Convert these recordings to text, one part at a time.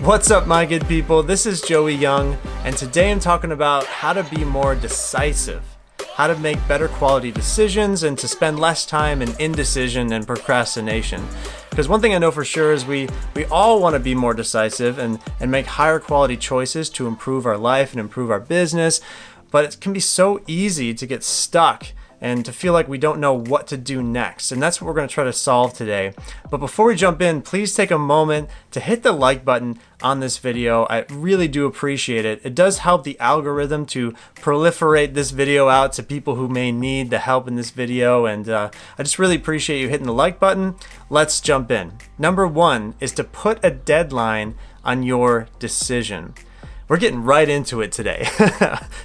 What's up, my good people? This is Joey Young, and today I'm talking about how to be more decisive, how to make better quality decisions, and to spend less time in indecision and procrastination. Because one thing I know for sure is we all want to be more decisive and make higher quality choices to improve our life and improve our business, but it can be so easy to get stuck and to feel like we don't know what to do next. And that's what we're going to try to solve today. But before we jump in, please take a moment to hit the like button on this video. I really do appreciate it. It does help the algorithm to proliferate this video out to people who may need the help in this video. And I just really appreciate you hitting the like button. Let's jump in. Number one is to put a deadline on your decision. We're getting right into it today.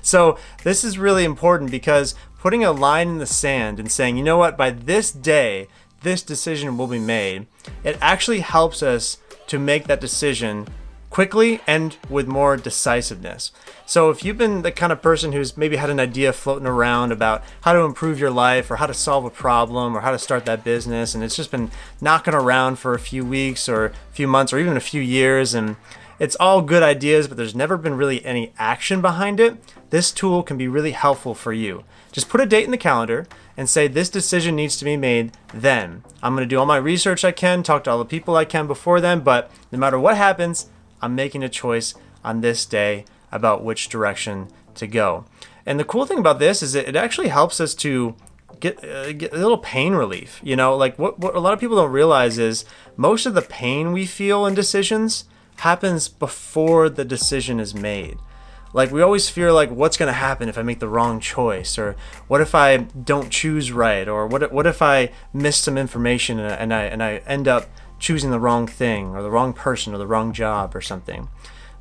So this is really important because putting a line in the sand and saying, you know what, by this day, this decision will be made, it actually helps us to make that decision quickly and with more decisiveness. So if you've been the kind of person who's maybe had an idea floating around about how to improve your life or how to solve a problem or how to start that business, and it's just been knocking around for a few weeks or a few months or even a few years, and it's all good ideas, but there's never been really any action behind it, this tool can be really helpful for you. Just put a date in the calendar and say this decision needs to be made then. I'm going to do all my research I can, talk to all the people I can before then, but no matter what happens, I'm making a choice on this day about which direction to go. And the cool thing about this is it actually helps us to get a little pain relief. You know, like what a lot of people don't realize is most of the pain we feel in decisions happens before the decision is made. Like we always fear like what's going to happen if I make the wrong choice, or what if I don't choose right, or what if I miss some information and I end up choosing the wrong thing or the wrong person or the wrong job or something.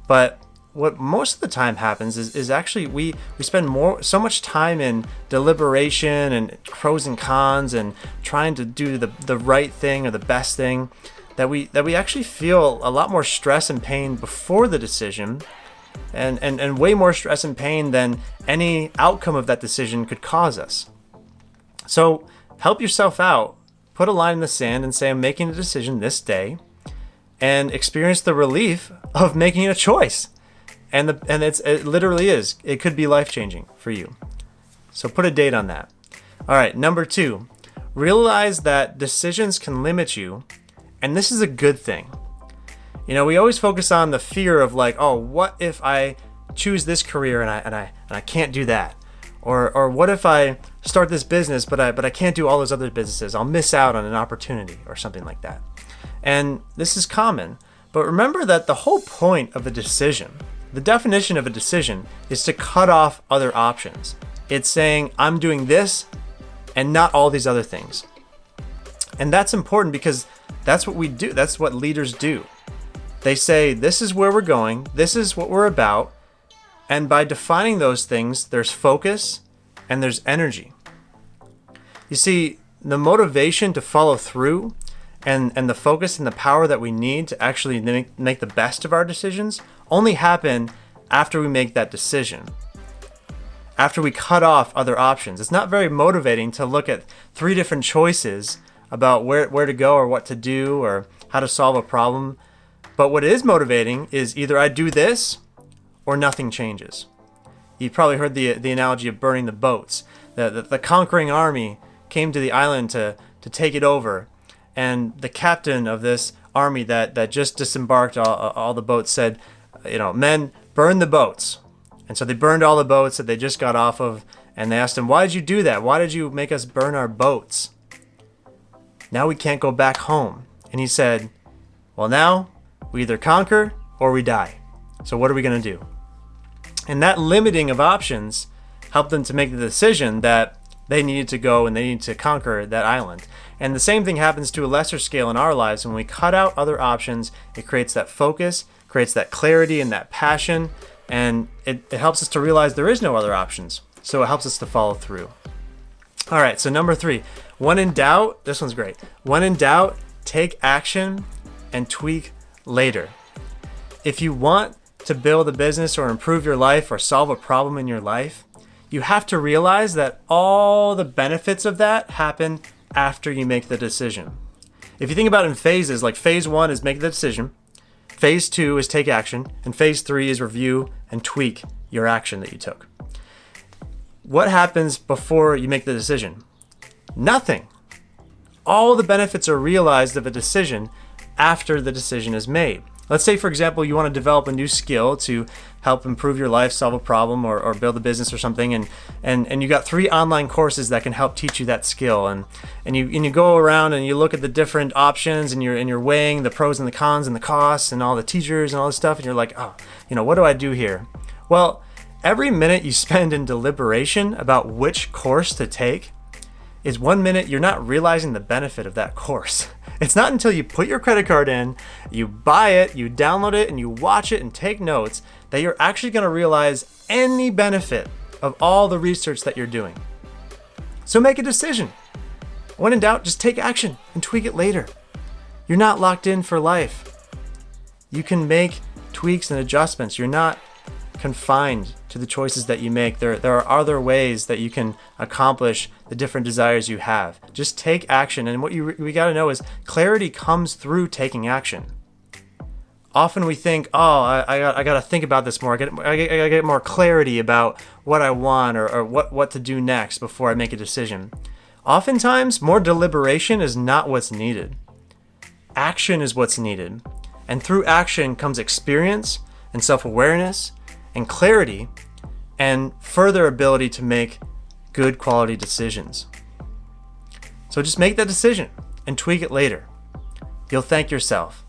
But what most of the time happens is actually we spend so much time in deliberation and pros and cons and trying to do the right thing or the best thing that we actually feel a lot more stress and pain before the decision, and way more stress and pain than any outcome of that decision could cause us. So help yourself out. Put a line in the sand and say, I'm making a decision this day, and experience the relief of making a choice. And it literally is. It could be life-changing for you. So put a date on that. All right, number two, realize that decisions can limit you, and this is a good thing. You know, we always focus on the fear of like, oh, what if I choose this career and I can't do that? Or what if I start this business but I can't do all those other businesses? I'll miss out on an opportunity or something like that. And this is common, but remember that the whole point of a decision, the definition of a decision, is to cut off other options. It's saying I'm doing this and not all these other things. And that's important because that's what we do. That's what leaders do. They say, this is where we're going. This is what we're about. And by defining those things, there's focus and there's energy. You see, the motivation to follow through and the focus and the power that we need to actually make the best of our decisions only happen after we make that decision. After we cut off other options. It's not very motivating to look at 3 different choices about where to go or what to do or how to solve a problem. But what is motivating is either I do this or nothing changes. You've probably heard the analogy of burning the boats. The conquering army came to the island to take it over. And the captain of this army that just disembarked all the boats said, you know, men, burn the boats. And so they burned all the boats that they just got off of. And they asked him, why did you do that? Why did you make us burn our boats? Now we can't go back home. And he said, well, now we either conquer or we die. So what are we going to do? And that limiting of options helped them to make the decision that they needed to go and they needed to conquer that island. And the same thing happens to a lesser scale in our lives. When we cut out other options, it creates that focus, creates that clarity and that passion, and it helps us to realize there is no other options. So it helps us to follow through. All right, so number 3, when in doubt, this one's great. When in doubt, take action and tweak later. If you want to build a business or improve your life or solve a problem in your life, you have to realize that all the benefits of that happen after you make the decision. If you think about it in phases, like phase 1 is make the decision, Phase 2 is take action, and phase 3 is review and tweak your action that you took. What happens before you make the decision? Nothing. All the benefits are realized of a decision after the decision is made. Let's say, for example, you want to develop a new skill to help improve your life, solve a problem, or build a business or something, and you got 3 online courses that can help teach you that skill, and you go around and you look at the different options, and you're weighing the pros and the cons and the costs and all the teachers and all this stuff, and you're like, oh, what do I do here? Well, every minute you spend in deliberation about which course to take is 1 minute you're not realizing the benefit of that course. It's not until you put your credit card in, you buy it, you download it, and you watch it and take notes that you're actually going to realize any benefit of all the research that you're doing. So make a decision. When in doubt, just take action and tweak it later. You're not locked in for life. You can make tweaks and adjustments. You're not confined to the choices that you make. There are other ways that you can accomplish the different desires you have. Just take action, and what we got to know is clarity comes through taking action. Often we think, oh, I got to think about this more. I got to get more clarity about what I want or what to do next before I make a decision. Oftentimes, more deliberation is not what's needed. Action is what's needed. And through action comes experience and self-awareness and clarity and further ability to make good quality decisions. So just make that decision and tweak it later. You'll thank yourself.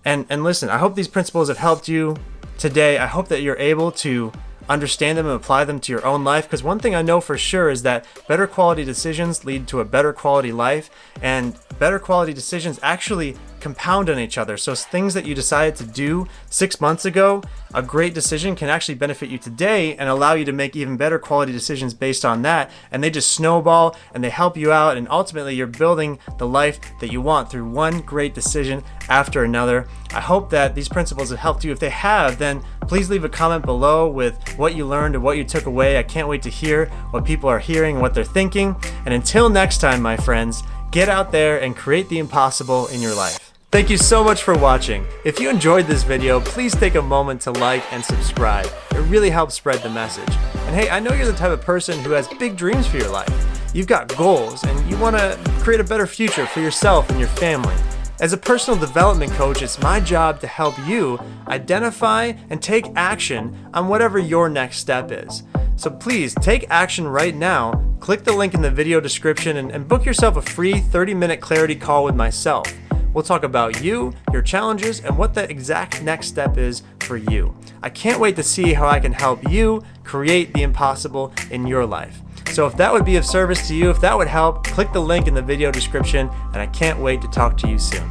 And listen, I hope these principles have helped you today. I hope that you're able to understand them and apply them to your own life, because one thing I know for sure is that better quality decisions lead to a better quality life, and better quality decisions actually compound on each other. So things that you decided to do 6 months ago, a great decision can actually benefit you today and allow you to make even better quality decisions based on that, and they just snowball and they help you out, and ultimately you're building the life that you want through one great decision after another. I hope that these principles have helped you. If they have, then please leave a comment below with what you learned and what you took away. I can't wait to hear what people are hearing and what they're thinking. And until next time, my friends, get out there and create the impossible in your life. Thank you so much for watching. If you enjoyed this video, please take a moment to like and subscribe. It really helps spread the message. And hey, I know you're the type of person who has big dreams for your life. You've got goals and you want to create a better future for yourself and your family. As a personal development coach, it's my job to help you identify and take action on whatever your next step is. So please take action right now. Click the link in the video description and book yourself a free 30-minute clarity call with myself. We'll talk about you, your challenges, and what the exact next step is for you. I can't wait to see how I can help you create the impossible in your life. So if that would be of service to you, if that would help, click the link in the video description, and I can't wait to talk to you soon.